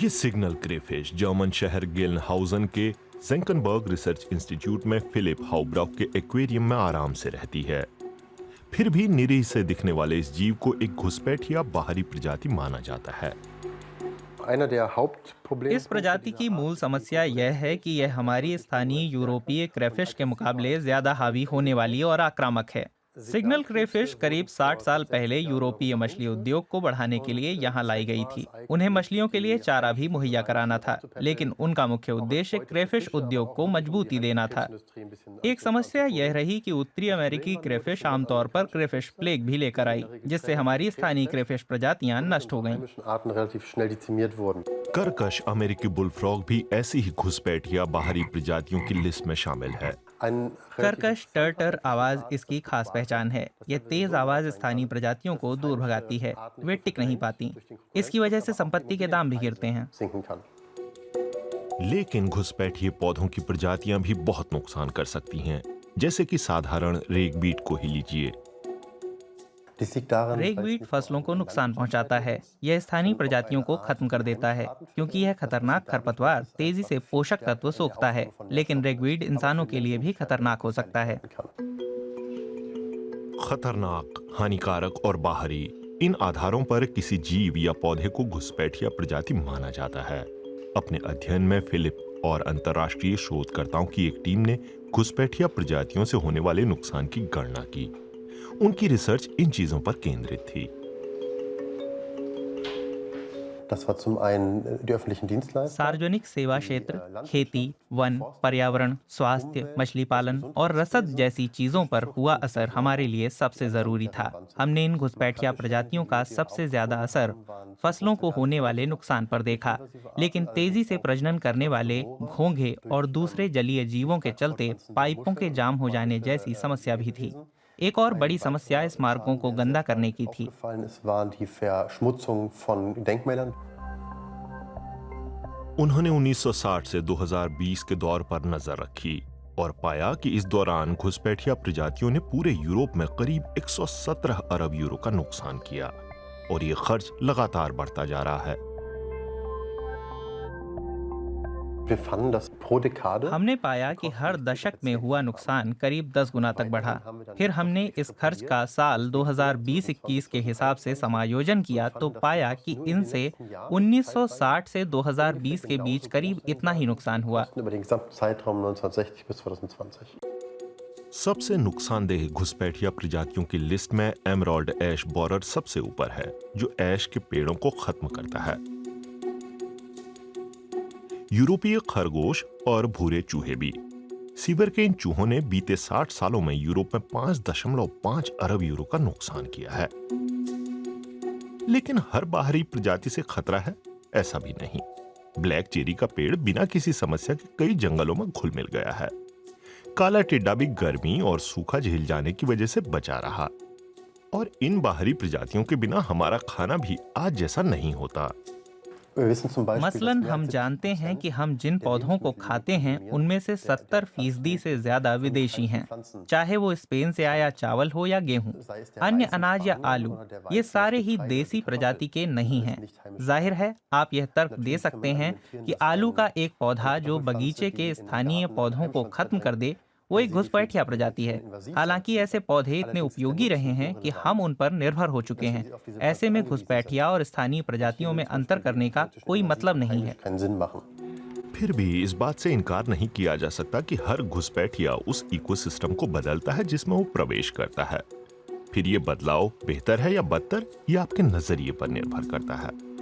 ये signal crayfish German शहर गेल्नहाउजन के सेंकनबर्ग रिसर्च इंस्टीट्यूट में फिलिप हाउब्राउक के एक्वेरियम में आराम से रहती है। फिर भी निरीह से दिखने वाले इस जीव को एक घुसपैठ या बाहरी प्रजाति माना जाता है। इस प्रजाति की मूल समस्या यह है कि यह हमारी स्थानीय यूरोपीय क्रेफिश के मुकाबले ज्यादा हावी होने वाली और आक्रामक है। सिग्नल क्रेफिश करीब 60 साल पहले यूरोपीय मछली उद्योग को बढ़ाने के लिए यहाँ लाई गई थी। उन्हें मछलियों के लिए चारा भी मुहैया कराना था, लेकिन उनका मुख्य उद्देश्य क्रेफिश उद्योग को मजबूती देना था। एक समस्या यह रही कि उत्तरी अमेरिकी क्रेफिश आमतौर पर क्रेफिश प्लेग भी लेकर आई, जिससे हमारी स्थानीय क्रेफिश प्रजातियां नष्ट हो गईं। करकश अमेरिकी बुलफ्रॉग भी ऐसी ही घुसपैठ या बाहरी प्रजातियों की लिस्ट में शामिल है। कर्कश टर्टर आवाज इसकी खास पहचान है। यह तेज आवाज स्थानीय प्रजातियों को दूर भगाती है, वे टिक नहीं पाती। इसकी वजह से संपत्ति के दाम भी गिरते हैं। लेकिन घुसपैठिए पौधों की प्रजातियां भी बहुत नुकसान कर सकती हैं, जैसे कि साधारण रेगवीट को ही लीजिए। रेगवीट फसलों को नुकसान पहुंचाता है। यह स्थानीय प्रजातियों को खत्म कर देता है, क्योंकि यह खतरनाक खरपतवार तेजी से पोषक तत्व सोखता है। लेकिन रेगवीट इंसानों के लिए भी खतरनाक हो सकता है। खतरनाक, हानिकारक और बाहरी, इन आधारों पर किसी जीव या पौधे को घुसपैठिया प्रजाति माना जाता है। अपने अध्ययन में फिलिप और अंतर्राष्ट्रीय शोधकर्ताओं की एक टीम ने घुसपैठिया प्रजातियों से होने वाले नुकसान की गणना की। उनकी रिसर्च इन चीजों पर केंद्रित थी। सार्वजनिक सेवा क्षेत्र, खेती, वन, पर्यावरण, स्वास्थ्य, मछली पालन और रसद जैसी चीजों पर हुआ असर हमारे लिए सबसे जरूरी था। हमने इन घुसपैठिया प्रजातियों का सबसे ज्यादा असर फसलों को होने वाले नुकसान पर देखा, लेकिन तेजी से प्रजनन करने वाले घोंघे और दूसरे जलीय जीवों के चलते पाइपों के जाम हो जाने जैसी समस्या भी थी। एक और बड़ी समस्या इस मार्गों को गंदा करने की थी। उन्होंने 1960 से 2020 के दौर पर नजर रखी और पाया कि इस दौरान घुसपैठिया प्रजातियों ने पूरे यूरोप में करीब 117 अरब यूरो का नुकसान किया और ये खर्च लगातार बढ़ता जा रहा है। हमने पाया कि हर दशक में हुआ नुकसान करीब 10 गुना तक बढ़ा। फिर हमने इस खर्च का साल 2020-21 के हिसाब से समायोजन किया तो पाया कि इनसे 1960 से 2020 के बीच करीब इतना ही नुकसान हुआ। सबसे नुकसानदेह घुसपैठिया प्रजातियों की लिस्ट में एमराल्ड ऐश बोरर सबसे ऊपर है, जो ऐश के पेड़ों को खत्म करता है। यूरोपीय खरगोश और भूरे चूहे भी। सीवर के इन चूहों ने बीते 60 सालों में यूरोप में 5.5 अरब यूरो का नुकसान किया है। लेकिन हर बाहरी प्रजाति से खतरा है, ऐसा भी नहीं। ब्लैक चेरी का पेड़ बिना किसी समस्या के कई जंगलों में घुल मिल गया है। काला टिड्डा भी गर्मी और सूखा झेल जाने की वजह से बचा रहा। और इन बाहरी प्रजातियों के बिना हमारा खाना भी आज जैसा नहीं होता। मसलन हम जानते हैं कि हम जिन पौधों को खाते हैं उनमें से 70% से ज्यादा विदेशी हैं, चाहे वो स्पेन से आया चावल हो या गेहूं, अन्य अनाज या आलू, ये सारे ही देसी प्रजाति के नहीं हैं। जाहिर है आप यह तर्क दे सकते हैं कि आलू का एक पौधा जो बगीचे के स्थानीय पौधों को खत्म कर दे वो एक घुसपैठिया प्रजाति है। हालांकि ऐसे पौधे इतने उपयोगी रहे हैं कि हम उन पर निर्भर हो चुके हैं। ऐसे में घुसपैठिया और स्थानीय प्रजातियों में अंतर करने का कोई मतलब नहीं है। फिर भी इस बात से इनकार नहीं किया जा सकता कि हर घुसपैठिया उस इकोसिस्टम को बदलता है जिसमें वो प्रवेश करता है। फिर ये बदलाव बेहतर है या बदतर, ये आपके नजरिए पर निर्भर करता है।